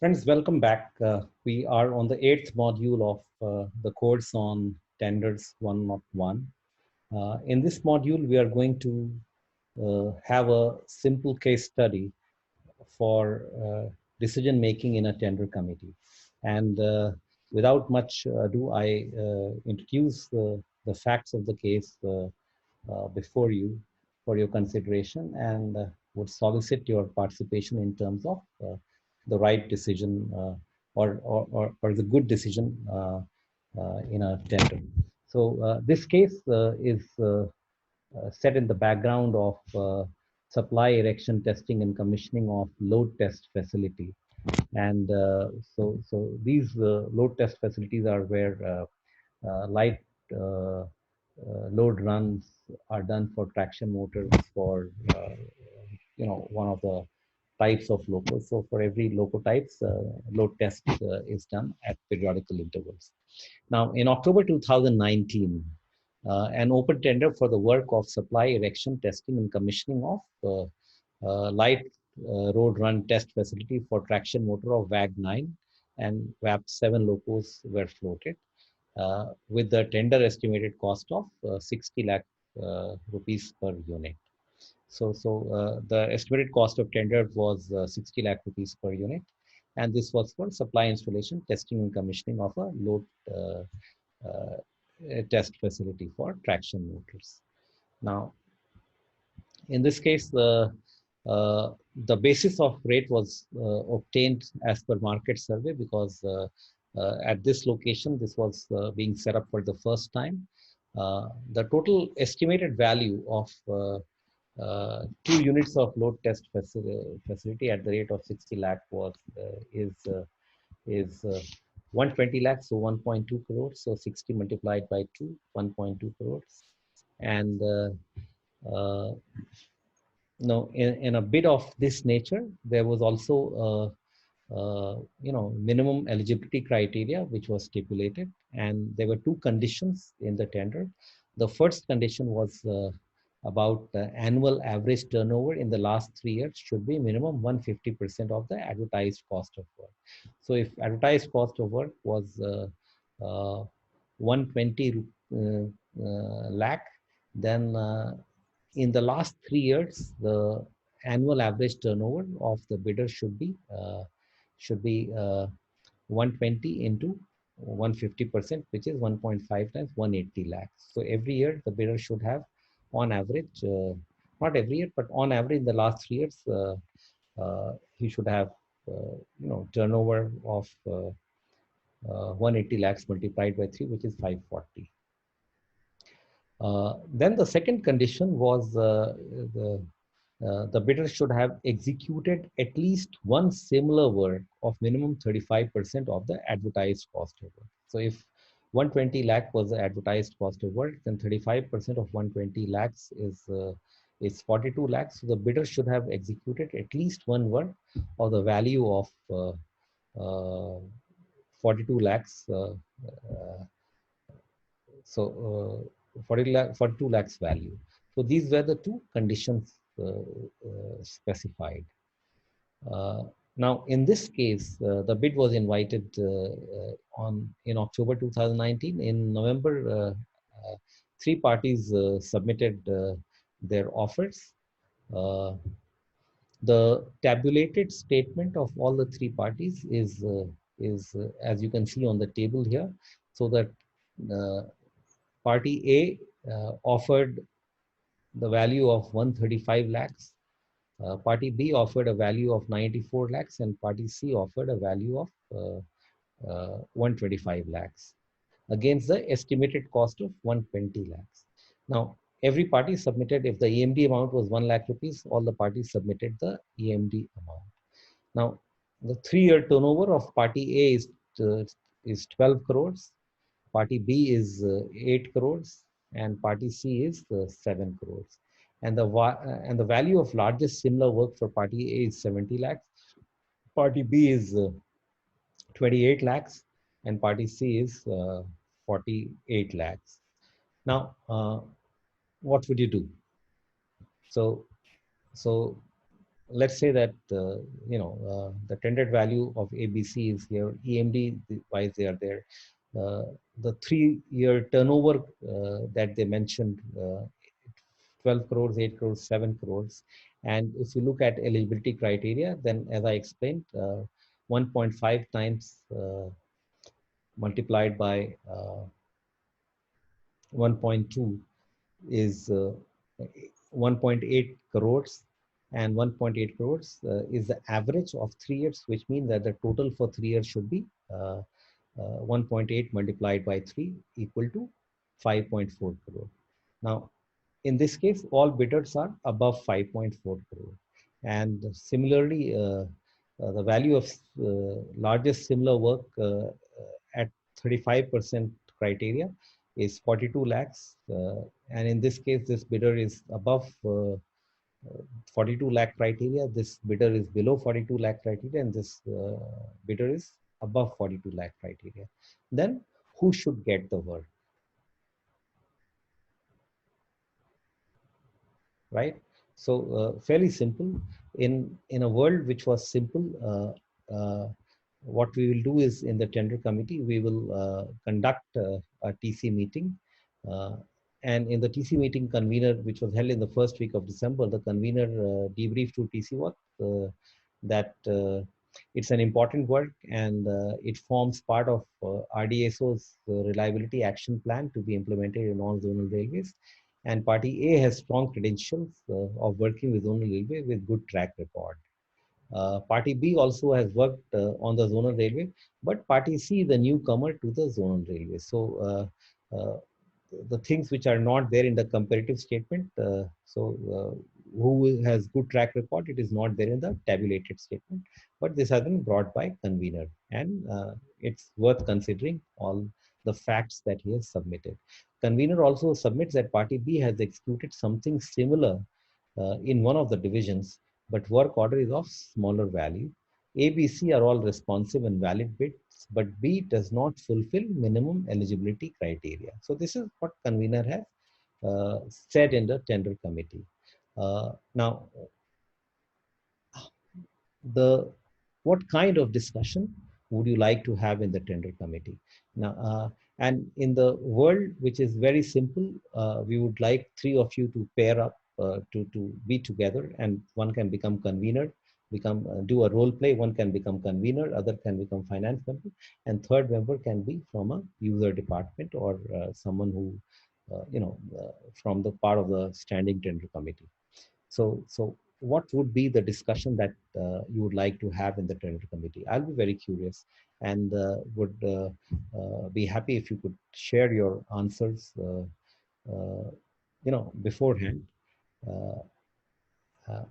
Friends, welcome back. We are on the eighth module of the course on Tenders 101. In this module, we are going to have a simple case study for decision making in a tender committee. And without much ado, I introduce the facts of the case before you for your consideration and would solicit your participation in terms of the right decision or the good decision in a tender. So this case is set in the background of supply erection testing and commissioning of load test facility. And so these load test facilities are where light load runs are done for traction motors for one of the types of locos. So for every loco types, load test is done at periodical intervals. Now in October 2019, an open tender for the work of supply erection testing and commissioning of light road run test facility for traction motor of WAG-9 and WAP-7 locos were floated with the tender estimated cost of 60 lakh rupees per unit. So the estimated cost of tender was 60 lakh rupees per unit, and this was for supply installation, testing and commissioning of a load test facility for traction motors. Now, in this case, the basis of rate was obtained as per market survey because at this location, this was being set up for the first time. The total estimated value of 2 units of load test facility at the rate of 60 lakh was is 120 lakhs, so 1.2 crores. So 60 multiplied by 2, 1.2 crores. And no, in a bid of this nature, there was also minimum eligibility criteria which was stipulated, and there were 2 conditions in the tender. The first condition was about annual average turnover in the last 3 years should be minimum 150% of the advertised cost of work. So if advertised cost of work was 120 lakh, then in the last 3 years, the annual average turnover of the bidder should be 120 into 150%, which is 1.5 times 180 lakhs. So every year the bidder should have, on average, not every year, but on average in the last 3 years, he should have turnover of 180 lakhs multiplied by 3, which is 540. Then the second condition was the bidder should have executed at least one similar work of minimum 35% of the advertised cost of work. So if 120 lakh was the advertised cost of work, then 35% of 120 lakhs is 42 lakhs. So the bidder should have executed at least one work of the value of 42 lakhs. So 42 lakhs value. So these were the 2 conditions specified. Now, in this case, the bid was invited in October 2019. In November, 3 parties submitted their offers. The tabulated statement of all the 3 parties is as you can see on the table here. So that party A offered the value of 135 lakhs. Party B offered a value of 94 lakhs, and party C offered a value of 125 lakhs against the estimated cost of 120 lakhs. Now, every party submitted, if the EMD amount was 1 lakh rupees, all the parties submitted the EMD amount. Now, the 3-year turnover of party A is 12 crores, party B is 8 crores, and party C is 7 crores. And the value of largest similar work for party A is 70 lakhs, party B is 28 lakhs, and party C is 48 lakhs. Now, what would you do? So let's say that the tendered value of ABC is here. EMD wise they are there. The 3-year turnover that they mentioned, 12 crores, 8 crores, 7 crores. And if you look at eligibility criteria, then as I explained, 1.5 times multiplied by 1.2 is 1.8 crores, and 1.8 crores is the average of 3 years, which means that the total for 3 years should be 1.8 multiplied by 3 equal to 5.4 crore. Now, in this case, all bidders are above 5.4 crore. And similarly, the value of largest similar work at 35% criteria is 42 lakhs. And in this case, this bidder is above 42 lakh criteria. This bidder is below 42 lakh criteria, and this bidder is above 42 lakh criteria. Then who should get the work? Right? So fairly simple. In a world which was simple, what we will do is in the tender committee, we will conduct a TC meeting. And in the TC meeting, convener, which was held in the first week of December, the convener debriefed to TC what that it's an important work, and it forms part of RDSO's reliability action plan to be implemented in all zonal railways. And Party A has strong credentials of working with zonal railway with good track record. Party B also has worked on the zonal railway, but Party C is the newcomer to the zonal railway. So the things which are not there in the comparative statement, who has good track record, it is not there in the tabulated statement, but this has been brought by convener, and it's worth considering all the facts that he has submitted. Convener also submits that Party B has executed something similar in one of the divisions, but work order is of smaller value. A, B, C are all responsive and valid bids, but B does not fulfill minimum eligibility criteria. So this is what convener has said in the tender committee. Now, what kind of discussion would you like to have in the tender committee? Now, and in the world which is very simple, we would like 3 of you to pair up to be together, and one can become convener, do a role play. One can become convener, other can become finance member, and third member can be from a user department or someone who from the part of the standing tender committee. So what would be the discussion that you would like to have in the tender committee? I'll be very curious, and would be happy if you could share your answers, beforehand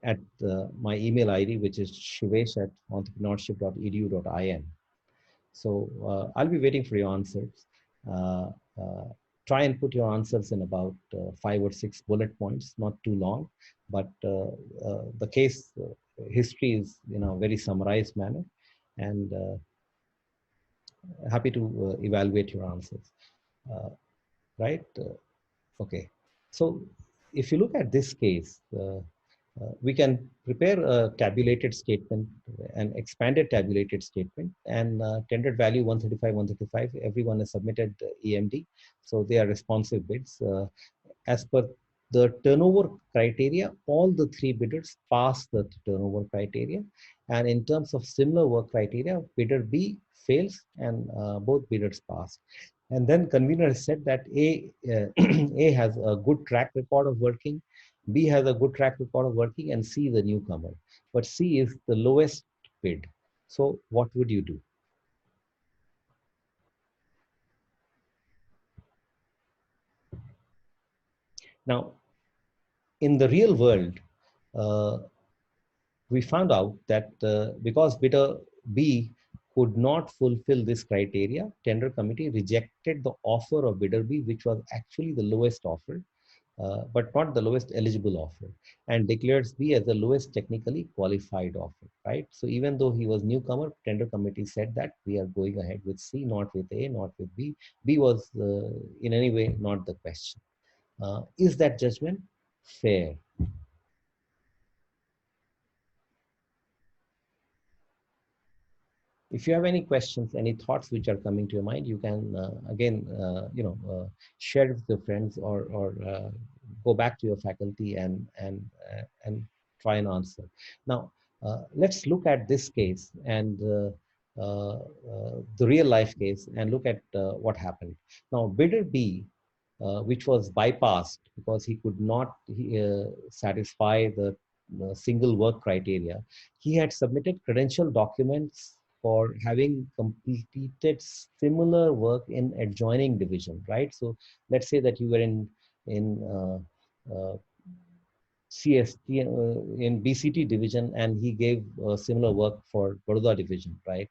at my email ID, which is shivesh@entrepreneurship.edu.in. So I'll be waiting for your answers. Uh, uh, Try and put your answers in about 5 or 6 bullet points, not too long, but the case history is in a very summarized manner, and happy to evaluate your answers. Right? Okay. So if you look at this case, we can prepare a tabulated statement, an expanded tabulated statement, and tendered value 135, 135. Everyone has submitted EMD, so they are responsive bids. As per the turnover criteria, all the 3 bidders pass the turnover criteria. And in terms of similar work criteria, bidder B fails and both bidders pass. And then convener has said that A has a good track record of working, B has a good track record of working, and C is the newcomer. But C is the lowest bid. So what would you do? Now, in the real world, uh, we found out that because bidder B could not fulfill this criteria, tender committee rejected the offer of bidder B, which was actually the lowest offer, but not the lowest eligible offer, and declares B as the lowest technically qualified offer, right? So even though he was newcomer, tender committee said that we are going ahead with C, not with A, not with B. B was in any way not the question. Is that judgment fair? If you have any questions, any thoughts which are coming to your mind, you can again, share with your friends, or go back to your faculty and try and answer. Now, let's look at this case and the real life case and look at what happened. Now, bidder B, which was bypassed because he could not satisfy the single work criteria. He had submitted credential documents for having completed similar work in adjoining division, right? So let's say that you were in CST, in BCT division, and he gave similar work for Baroda division, right?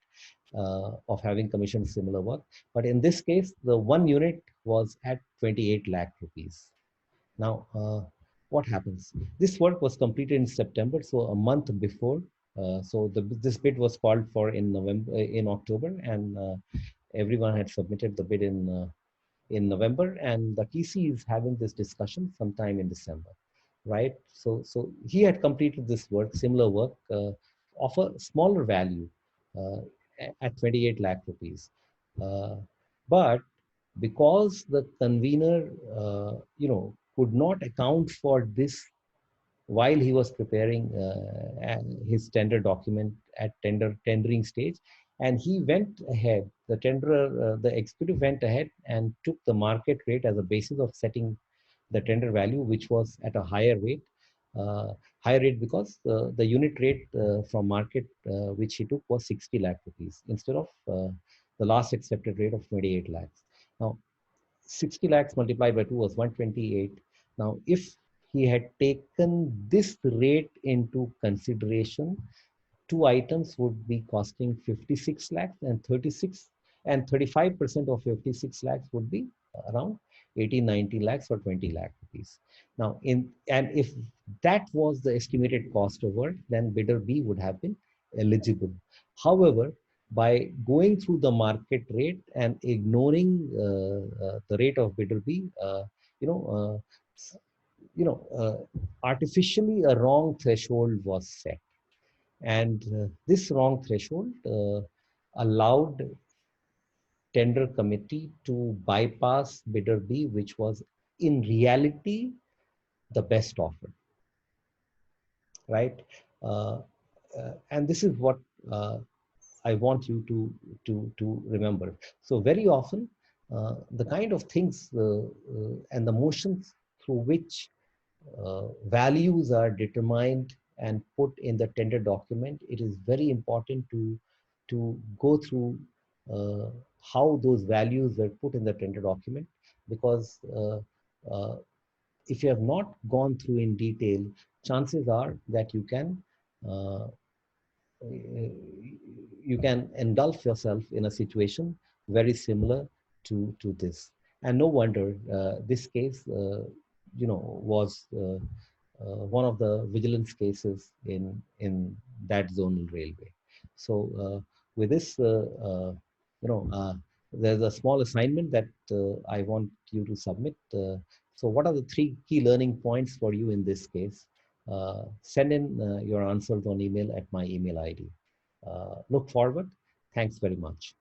Of having commissioned similar work. But in this case, the one unit was at 28 lakh rupees. Now, what happens? This work was completed in September, so a month before. This bid was called for in October, and everyone had submitted the bid in November, and the TC is having this discussion sometime in December, right? So he had completed this work, similar work, of a smaller value, uh, at 28 lakh rupees. But because the convener, could not account for this while he was preparing his tender document at tendering stage, and he went ahead, the executive went ahead and took the market rate as a basis of setting the tender value, which was at a uh, higher rate because the unit rate from market which he took was 60 lakh rupees instead of the last accepted rate of 28 lakhs. Now, 60 lakhs multiplied by 2 was 128. Now, if he had taken this rate into consideration, two items would be costing 56 lakhs and 36, and 35% of 56 lakhs would be around 18, 19 lakhs or 20 lakh rupees. Now, if that was the estimated cost of work, then bidder B would have been eligible. However, by going through the market rate and ignoring the rate of bidder B, you know, artificially a wrong threshold was set, and this wrong threshold allowed tender committee to bypass bidder B, which was in reality the best offer, right? Uh, and this is what I want you to remember. So very often, the kind of things and the motions through which values are determined and put in the tender document, it is very important to go through how those values were put in the tender document, because uh, if you have not gone through in detail, chances are that uh, you can engulf yourself in a situation very similar to this. And no wonder this case, was one of the vigilance cases in that zonal railway. So with this, you know, uh, there's a small assignment that I want you to submit. So what are the three key learning points for you in this case? Send in your answers on email at my email ID. Look forward. Thanks very much.